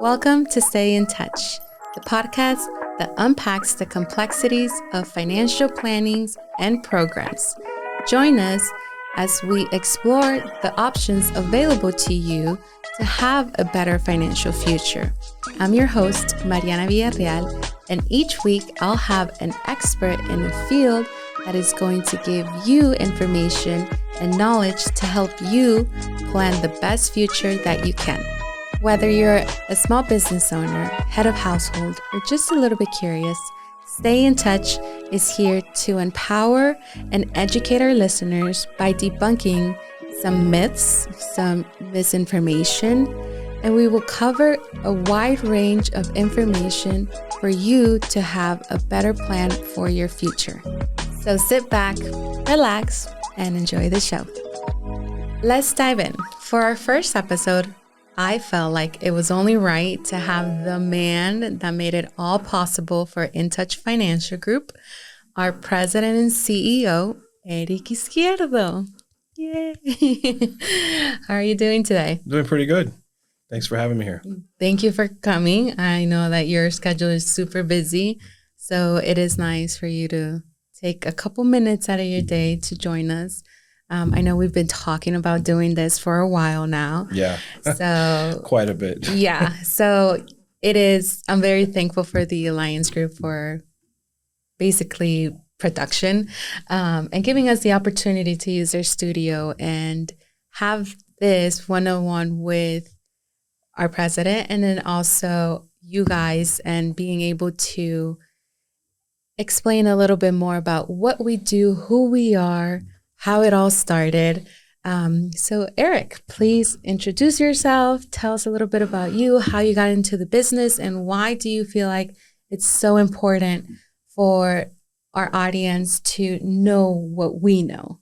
Welcome to Stay in Touch, the podcast that unpacks the complexities of financial plannings and programs. Join us as we explore the options available to you to have a better financial future. I'm your host, Mariana Villarreal, and each week I'll have an expert in a field that is going to give you information and knowledge to help you plan the best future that you can. Whether you're a small business owner, head of household, or just a little bit curious, Stay in Touch is here to empower and educate our listeners by debunking some myths, some misinformation, and we will cover a wide range of information for you to have a better plan for your future. So sit back, relax, and enjoy the show. Let's dive in. For our first episode, I felt like it was only right to have the man that made it all possible for InTouch Financial Group, our president and CEO, Eric Izquierdo. Yay! How are you doing today? Doing pretty good. Thanks for having me here. Thank you for coming. I know that your schedule is super busy, so it is nice for you to take a couple minutes out of your day to join us. I know we've been talking about doing this for a while now. Yeah. So quite a bit. Yeah. So I'm very thankful for the Alliance Group for basically production and giving us the opportunity to use their studio and have this one-on-one with our president and then also you guys and being able to explain a little bit more about what we do, who we are, how it all started. So Eric, please introduce yourself. Tell us a little bit about you, how you got into the business, and why do you feel like it's so important for our audience to know what we know?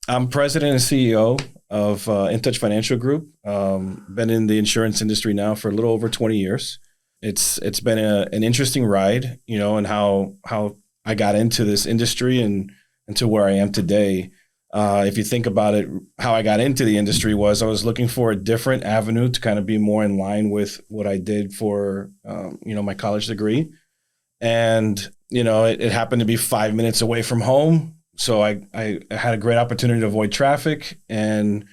I'm president and CEO of InTouch Financial Group. Been in the insurance industry now for a little over 20 years. It's been an interesting ride, and how I got into this industry and to where I am today. If you think about it, how I got into the industry was I was looking for a different avenue to kind of be more in line with what I did for, my college degree. And, it happened to be 5 minutes away from home. So I had a great opportunity to avoid traffic. And,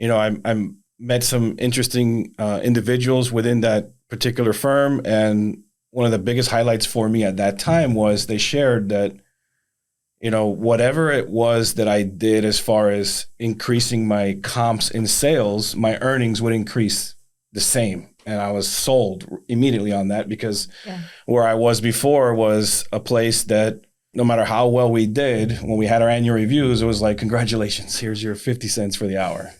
I met some interesting individuals within that particular firm. And one of the biggest highlights for me at that time was they shared that, whatever it was that I did as far as increasing my comps in sales, my earnings would increase the same. And I was sold immediately on that because where I was before was a place that no matter how well we did, when we had our annual reviews, it was like, congratulations, here's your 50 cents for the hour.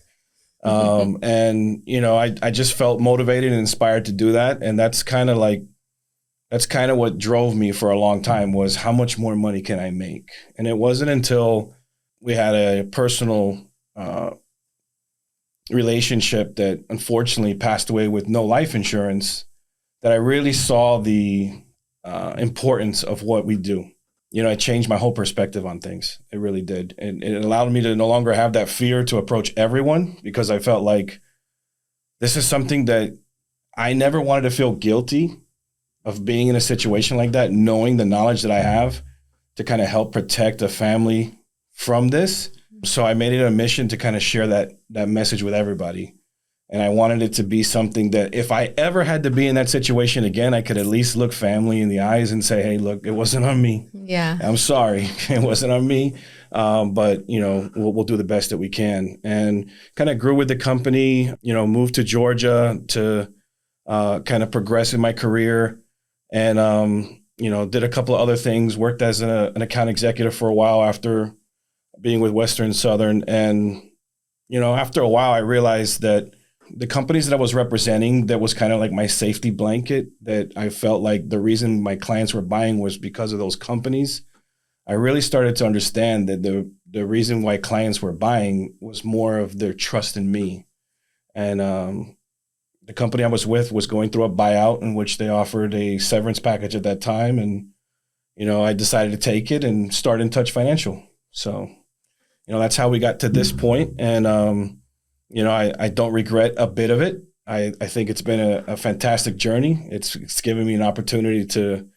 And, I just felt motivated and inspired to do that. And that's kind of what drove me for a long time was how much more money can I make? And it wasn't until we had a personal relationship that unfortunately passed away with no life insurance that I really saw the importance of what we do. It changed my whole perspective on things. It really did. And it allowed me to no longer have that fear to approach everyone because I felt like this is something that I never wanted to feel guilty of being in a situation like that, knowing the knowledge that I have to kind of help protect a family from this. So I made it a mission to kind of share that message with everybody. And I wanted it to be something that if I ever had to be in that situation again, I could at least look family in the eyes and say, hey, look, it wasn't on me. Yeah. I'm sorry. It wasn't on me. But, we'll do the best that we can. And kind of grew with the company, moved to Georgia to kind of progress in my career. And, did a couple of other things, worked as an account executive for a while after being with Western Southern. And, after a while, I realized that the companies that I was representing, that was kind of like my safety blanket, that I felt like the reason my clients were buying was because of those companies. I really started to understand that the reason why clients were buying was more of their trust in me. And, the company I was with was going through a buyout in which they offered a severance package at that time. And, I decided to take it and start InTouch Financial. So, that's how we got to this point. And, I don't regret a bit of it. I think it's been a fantastic journey. It's given me an opportunity to,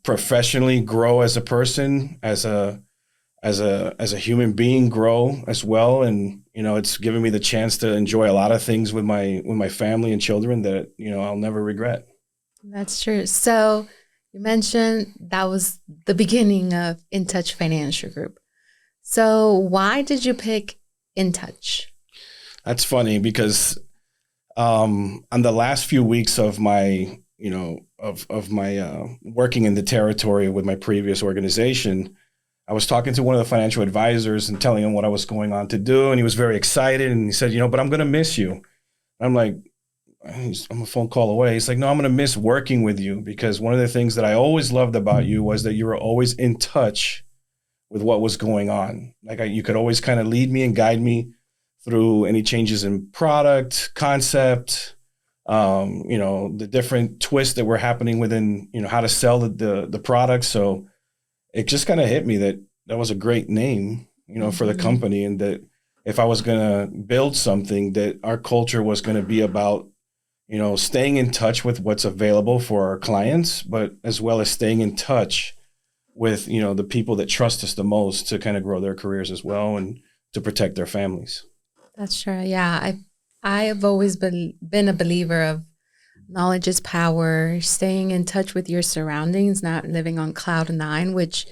professionally grow as a person, as a human being, grow as well. And, it's given me the chance to enjoy a lot of things with my family and children that, I'll never regret. That's true. So you mentioned that was the beginning of InTouch Financial Group. So why did you pick InTouch? That's funny because on the last few weeks of my, of my working in the territory with my previous organization, I was talking to one of the financial advisors and telling him what I was going on to do. And he was very excited. And he said, but I'm going to miss you. I'm like, I'm a phone call away. He's like, no, I'm going to miss working with you, because one of the things that I always loved about you was that you were always in touch with what was going on. Like you could always kind of lead me and guide me through any changes in product, concept, the different twists that were happening within, how to sell the product. So it just kind of hit me that was a great name, for the company, and that if I was going to build something, that our culture was going to be about, staying in touch with what's available for our clients, but as well as staying in touch with, the people that trust us the most to kind of grow their careers as well and to protect their families. That's true. Yeah. I have always been a believer of knowledge is power, staying in touch with your surroundings, not living on cloud nine, which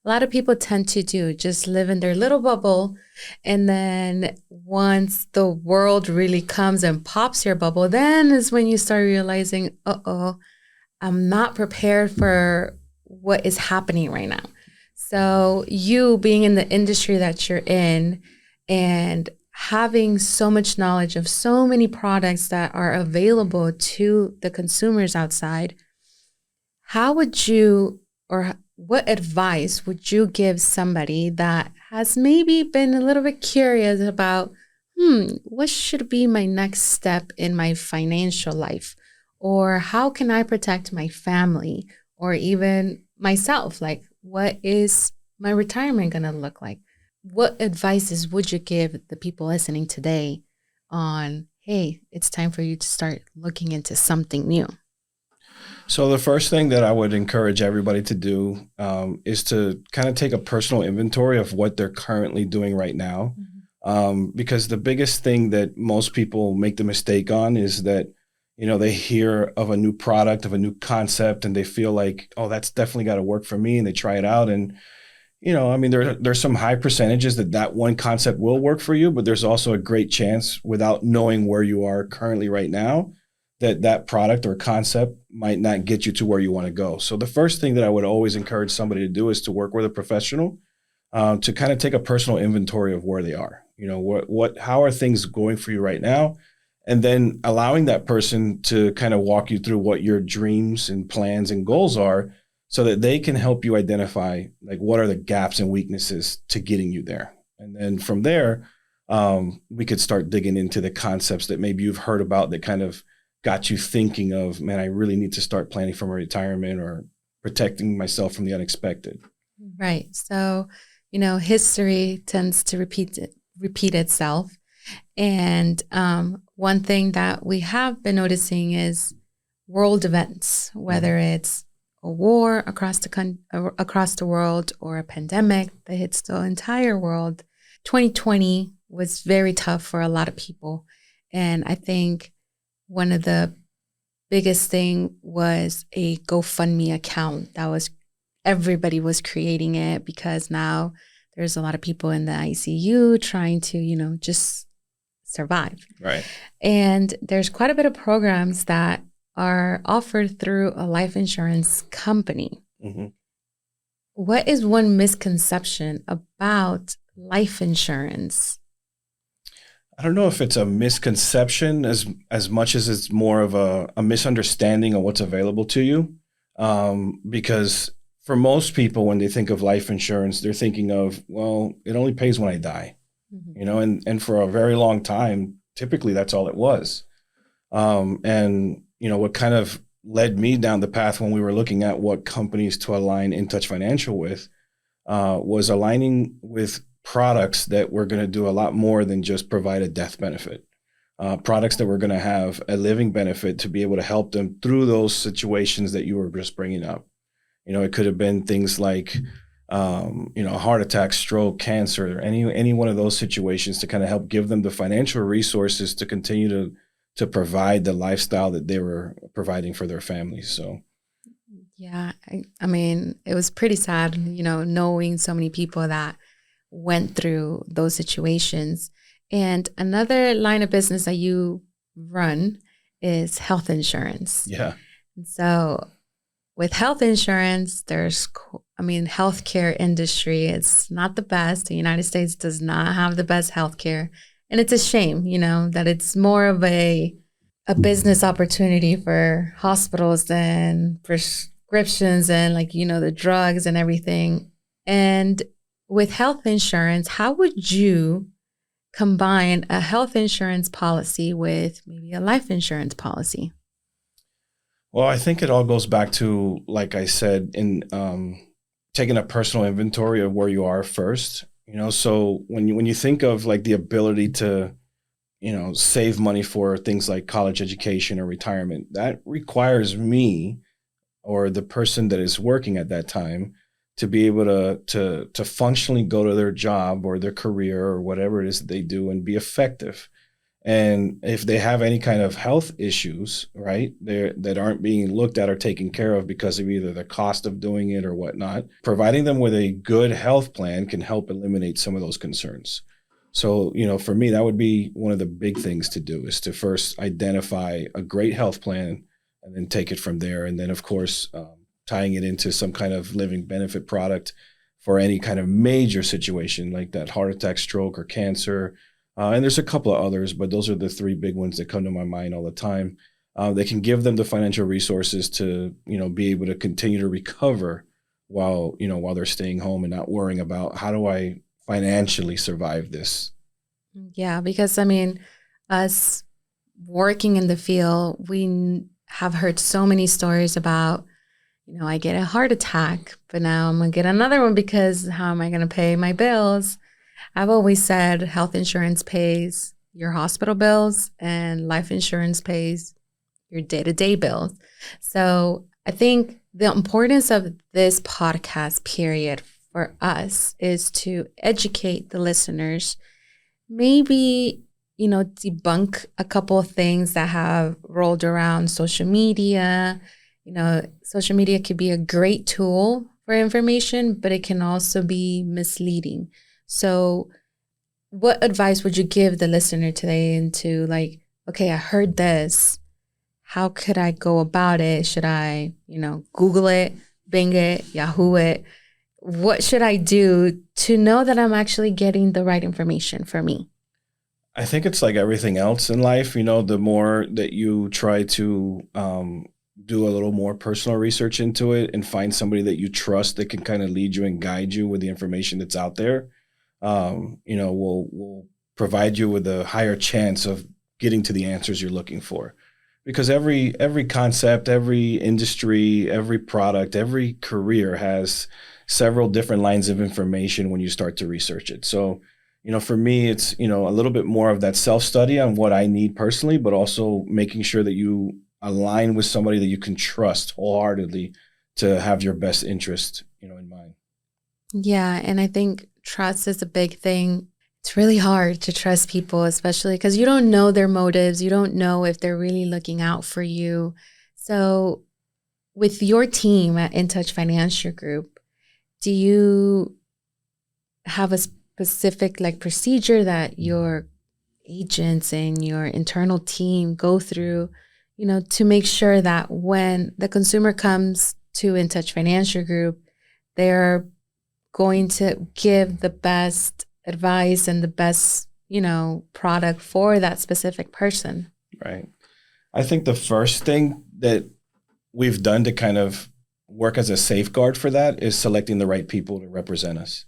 a lot of people tend to do, just live in their little bubble. And then once the world really comes and pops your bubble, then is when you start realizing, I'm not prepared for what is happening right now. So you being in the industry that you're in and having so much knowledge of so many products that are available to the consumers outside, how would you, or what advice would you give somebody that has maybe been a little bit curious about, what should be my next step in my financial life? Or how can I protect my family or even myself? Like, what is my retirement going to look like? What advices would you give the people listening today on, hey, it's time for you to start looking into something new? So the first thing that I would encourage everybody to do is to kind of take a personal inventory of what they're currently doing right now. Because the biggest thing that most people make the mistake on is that, they hear of a new product, of a new concept, and they feel like, oh, that's definitely got to work for me. And they try it out. And there's some high percentages that one concept will work for you, but there's also a great chance, without knowing where you are currently right now, that product or concept might not get you to where you want to go. So the first thing that I would always encourage somebody to do is to work with a professional, to kind of take a personal inventory of where they are. How are things going for you right now? And then allowing that person to kind of walk you through what your dreams and plans and goals are, so that they can help you identify, like, what are the gaps and weaknesses to getting you there. And then from there, we could start digging into the concepts that maybe you've heard about that kind of got you thinking of, man, I really need to start planning for my retirement or protecting myself from the unexpected. Right. So, history tends to repeat itself. And one thing that we have been noticing is world events, whether it's a war across the world or a pandemic that hits the entire world. 2020 was very tough for a lot of people. And I think one of the biggest thing was a GoFundMe account everybody was creating it, because now there's a lot of people in the ICU trying to, just survive. Right. And there's quite a bit of programs that are offered through a life insurance company. What is one misconception about life insurance? I don't know if it's a misconception as much as it's more of a misunderstanding of what's available to you. Because for most people, when they think of life insurance, they're thinking of, well, it only pays when I die, and for a very long time, typically that's all it was. And what kind of led me down the path when we were looking at what companies to align InTouch Financial with, was aligning with products that were going to do a lot more than just provide a death benefit. products that were going to have a living benefit to be able to help them through those situations that you were just bringing up. It could have been things like, heart attack, stroke, cancer, any one of those situations to kind of help give them the financial resources to continue to provide the lifestyle that they were providing for their families. So, yeah, I mean, it was pretty sad, knowing so many people that went through those situations. And another line of business that you run is health insurance. Yeah. So with health insurance, healthcare industry, it's not the best. The United States does not have the best healthcare. And it's a shame, that it's more of a business opportunity for hospitals than prescriptions and the drugs and everything. And with health insurance, how would you combine a health insurance policy with maybe a life insurance policy? Well, I think it all goes back to, like I said, in taking a personal inventory of where you are first. So when you think of like the ability to, save money for things like college education or retirement, that requires me or the person that is working at that time to be able to functionally go to their job or their career or whatever it is that they do and be effective. And if they have any kind of health issues, right, that aren't being looked at or taken care of because of either the cost of doing it or whatnot, providing them with a good health plan can help eliminate some of those concerns. So, for me, that would be one of the big things to do, is to first identify a great health plan and then take it from there. And then, of course, tying it into some kind of living benefit product for any kind of major situation like that heart attack, stroke, or cancer. And there's a couple of others, but those are the three big ones that come to my mind all the time. They can give them the financial resources to, be able to continue to recover while they're staying home and not worrying about how do I financially survive this. Yeah, because us working in the field, we have heard so many stories about, I get a heart attack, but now I'm going to get another one because how am I going to pay my bills? I've always said health insurance pays your hospital bills and life insurance pays your day-to-day bills. So I think the importance of this podcast period for us is to educate the listeners, maybe, debunk a couple of things that have rolled around social media. Social media could be a great tool for information, but it can also be misleading. So what advice would you give the listener today into okay, I heard this. How could I go about it? Should I, Google it, Bing it, Yahoo it? What should I do to know that I'm actually getting the right information for me? I think it's like everything else in life. The more that you try to do a little more personal research into it and find somebody that you trust that can kind of lead you and guide you with the information that's out there, will provide you with a higher chance of getting to the answers you're looking for. Because every concept, every industry, every product, every career has several different lines of information when you start to research it. So, for me, it's, a little bit more of that self-study on what I need personally, but also making sure that you align with somebody that you can trust wholeheartedly to have your best interest, in mind. Yeah. And I think trust is a big thing. It's really hard to trust people, especially because you don't know their motives. You don't know if they're really looking out for you. So with your team at InTouch Financial Group, do you have a specific procedure that your agents and your internal team go through, to make sure that when the consumer comes to InTouch Financial Group, they're going to give the best advice and the best, product for that specific person? Right. I think the first thing that we've done to kind of work as a safeguard for that is selecting the right people to represent us.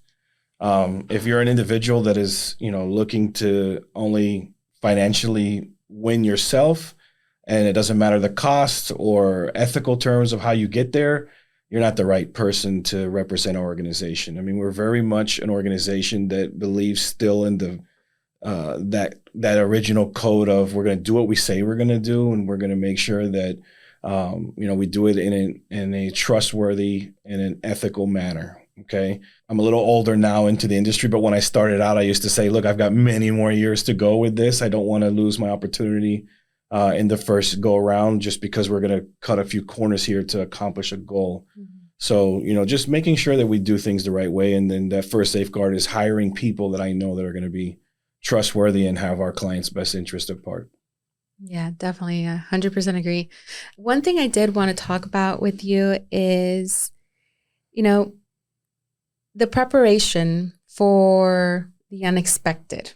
If you're an individual that is, looking to only financially win yourself, and it doesn't matter the cost or ethical terms of how you get there, you're not the right person to represent our organization. I mean, we're very much an organization that believes still in the that original code of we're going to do what we say we're going to do, and we're going to make sure that we do it in a trustworthy and an ethical manner. Okay. I'm a little older now into the industry, but when I started out, I used to say, look, I've got many more years to go with this. I don't want to lose my opportunity in the first go around just because we're going to cut a few corners here to accomplish a goal. Mm-hmm. So, just making sure that we do things the right way. And then that first safeguard is hiring people that I know that are going to be trustworthy and have our clients' best interest at heart. Yeah, definitely. 100% agree. One thing I did want to talk about with you is, the preparation for the unexpected.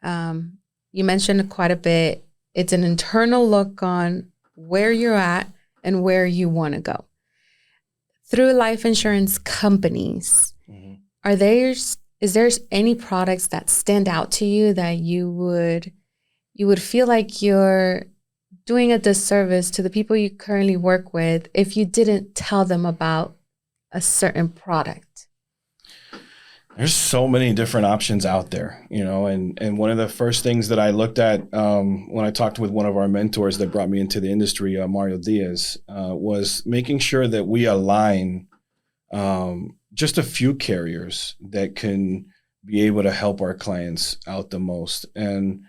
You mentioned quite a bit. It's an internal look on where you're at and where you want to go. Through life insurance companies, mm-hmm. Is there any products that stand out to you that you would feel like you're doing a disservice to the people you currently work with if you didn't tell them about a certain product? There's so many different options out there, and one of the first things that I looked at when I talked with one of our mentors that brought me into the industry, Mario Diaz, was making sure that we align just a few carriers that can be able to help our clients out the most. And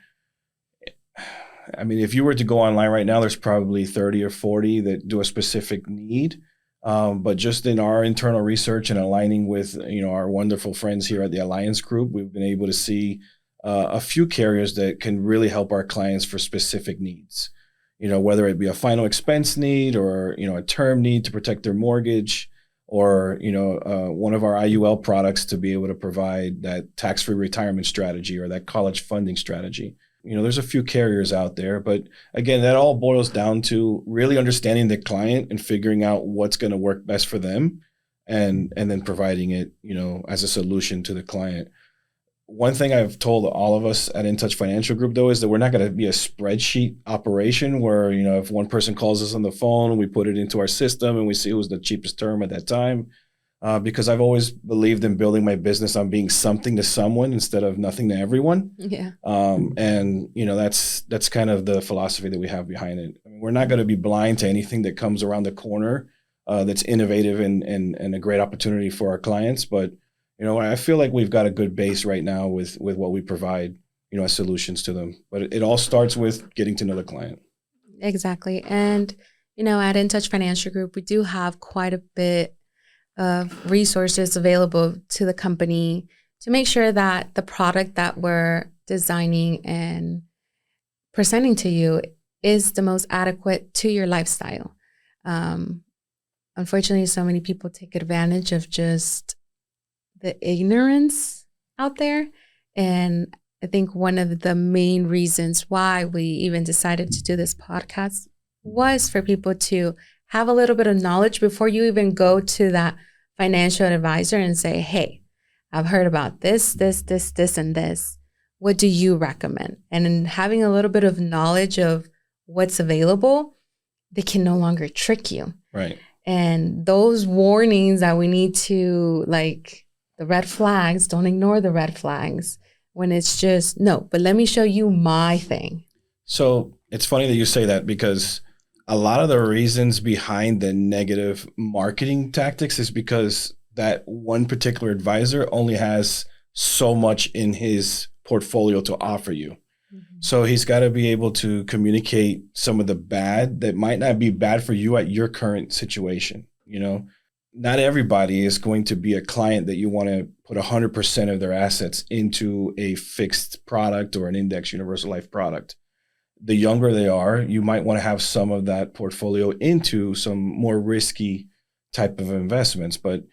I mean, if you were to go online right now, there's probably 30 or 40 that do a specific need. But just in our internal research and aligning with, our wonderful friends here at the Alliance Group, we've been able to see a few carriers that can really help our clients for specific needs, whether it be a final expense need or, a term need to protect their mortgage or, one of our IUL products to be able to provide that tax-free retirement strategy or that college funding strategy. There's a few carriers out there, but again, that all boils down to really understanding the client and figuring out what's going to work best for them and then providing it, as a solution to the client. One thing I've told all of us at InTouch Financial Group, though, is that we're not going to be a spreadsheet operation where, if one person calls us on the phone, we put it into our system and we see who's the cheapest term at that time. Because I've always believed in building my business on being something to someone instead of nothing to everyone. Yeah. And that's kind of the philosophy that we have behind it. I mean, we're not going to be blind to anything that comes around the corner that's innovative and a great opportunity for our clients. But I feel like we've got a good base right now with what we provide, as solutions to them. But it all starts with getting to know the client. Exactly. And at InTouch Financial Group, we do have quite a bit of resources available to the company to make sure that the product that we're designing and presenting to you is the most adequate to your lifestyle. Unfortunately, so many people take advantage of just the ignorance out there. And I think one of the main reasons why we even decided to do this podcast was for people to have a little bit of knowledge before you even go to that financial advisor and say, hey, I've heard about this, and this. What do you recommend? And in having a little bit of knowledge of what's available, they can no longer trick you. Right. And those warnings that we need to, like the red flags, don't ignore the red flags when it's just, no, but let me show you my thing. So it's funny that you say that because a lot of the reasons behind the negative marketing tactics is because that one particular advisor only has so much in his portfolio to offer you. Mm-hmm. So he's got to be able to communicate some of the bad that might not be bad for you at your current situation. Not everybody is going to be a client that you want to put 100% of their assets into a fixed product or an index universal life product. The younger they are, you might want to have some of that portfolio into some more risky type of investments. But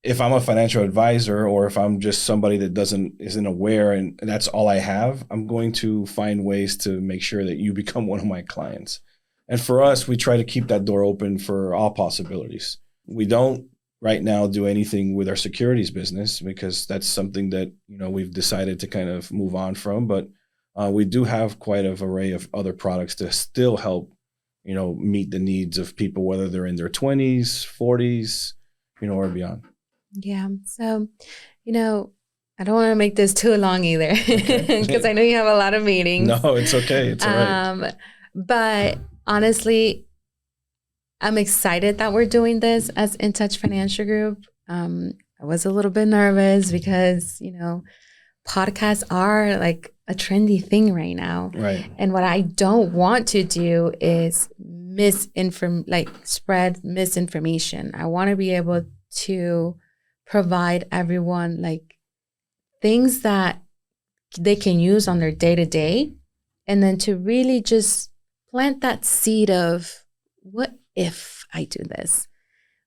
if I'm a financial advisor or if I'm just somebody that isn't aware and that's all I have, I'm going to find ways to make sure that you become one of my clients. And for us, we try to keep that door open for all possibilities. We don't right now do anything with our securities business because that's something that, we've decided to kind of move on from. But we do have quite an array of other products to still help, meet the needs of people, whether they're in their 20s, 40s, or beyond. Yeah. So, I don't want to make this too long either because I know you have a lot of meetings. No, it's okay. It's all right. But honestly, I'm excited that we're doing this as InTouch Financial Group. I was a little bit nervous because, podcasts are like a trendy thing right now. Right. And what I don't want to do is spread misinformation. I want to be able to provide everyone like things that they can use on their day-to-day, and then to really just plant that seed of, what if I do this?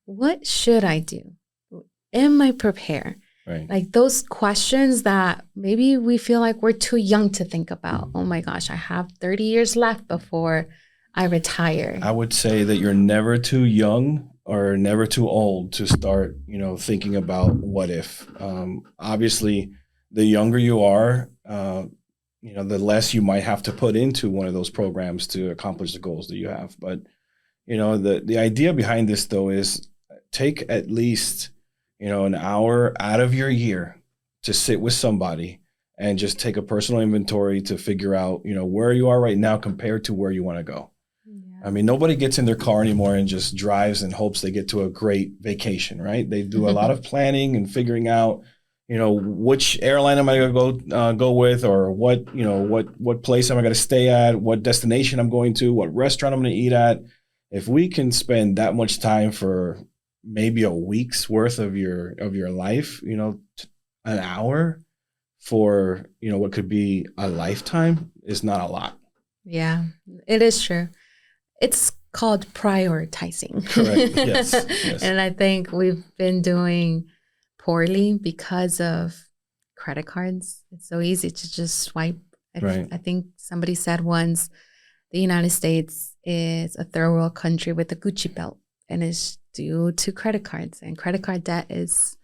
What should I do? Am I prepared? Right. Like those questions that maybe we feel like we're too young to think about. Oh my gosh, I have 30 years left before I retire. I would say that you're never too young or never too old to start, thinking about what if. Obviously, the younger you are, the less you might have to put into one of those programs to accomplish the goals that you have. But, the idea behind this, though, is take at least, an hour out of your year to sit with somebody and just take a personal inventory to figure out, where you are right now compared to where you want to go. Yeah. I mean, nobody gets in their car anymore and just drives and hopes they get to a great vacation, right? They do a lot of planning and figuring out, which airline am I going to go with, or what place am I going to stay at, what destination I'm going to, what restaurant I'm going to eat at. If we can spend that much time for maybe a week's worth of your life, an hour for, what could be a lifetime is not a lot. Yeah, it is true. It's called prioritizing. Correct. Yes. And I think we've been doing poorly because of credit cards. It's so easy to just swipe. Right. I think somebody said once, the United States is a third world country with a Gucci belt, and it's due to credit cards. And credit card debt it's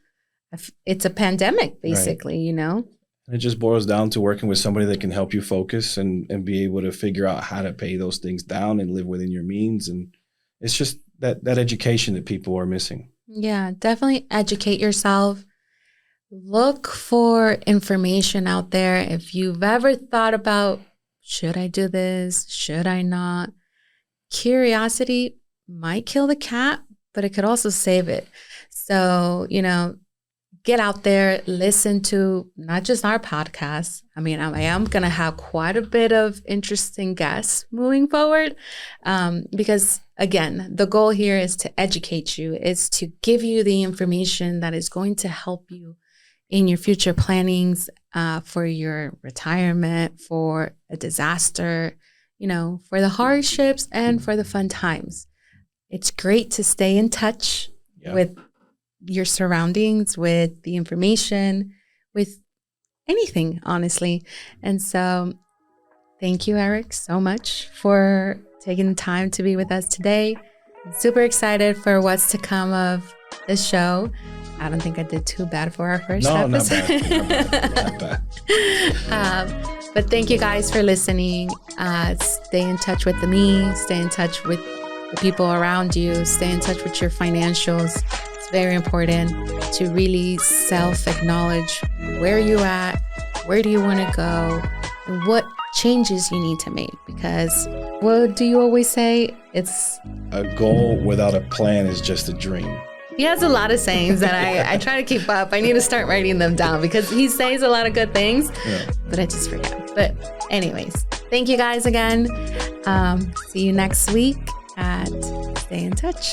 a pandemic, basically, right. It just boils down to working with somebody that can help you focus and be able to figure out how to pay those things down and live within your means. And it's just that education that people are missing. Yeah, definitely educate yourself. Look for information out there. If you've ever thought about, should I do this? Should I not? Curiosity might kill the cat, but it could also save it. So, get out there, listen to not just our podcast. I mean, I am going to have quite a bit of interesting guests moving forward because, again, the goal here is to educate you, is to give you the information that is going to help you in your future plannings for your retirement, for a disaster, for the hardships and for the fun times. It's great to stay in touch with your surroundings, with the information, with anything, honestly. And so thank you, Eric, so much for taking the time to be with us today. I'm super excited for what's to come of this show. I don't think I did too bad for our first episode. Not bad. But thank you guys for listening. Stay in touch with me. Stay in touch with the people around you. Stay in touch with your financials. It's very important to really self-acknowledge where you're at, where do you want to go, and what changes you need to make. Because what do you always say? It's a goal without a plan is just a dream. He has a lot of sayings that I try to keep up. I need to start writing them down because he says a lot of good things, but I just forget. But anyways, thank you guys again. See you next week and stay in touch.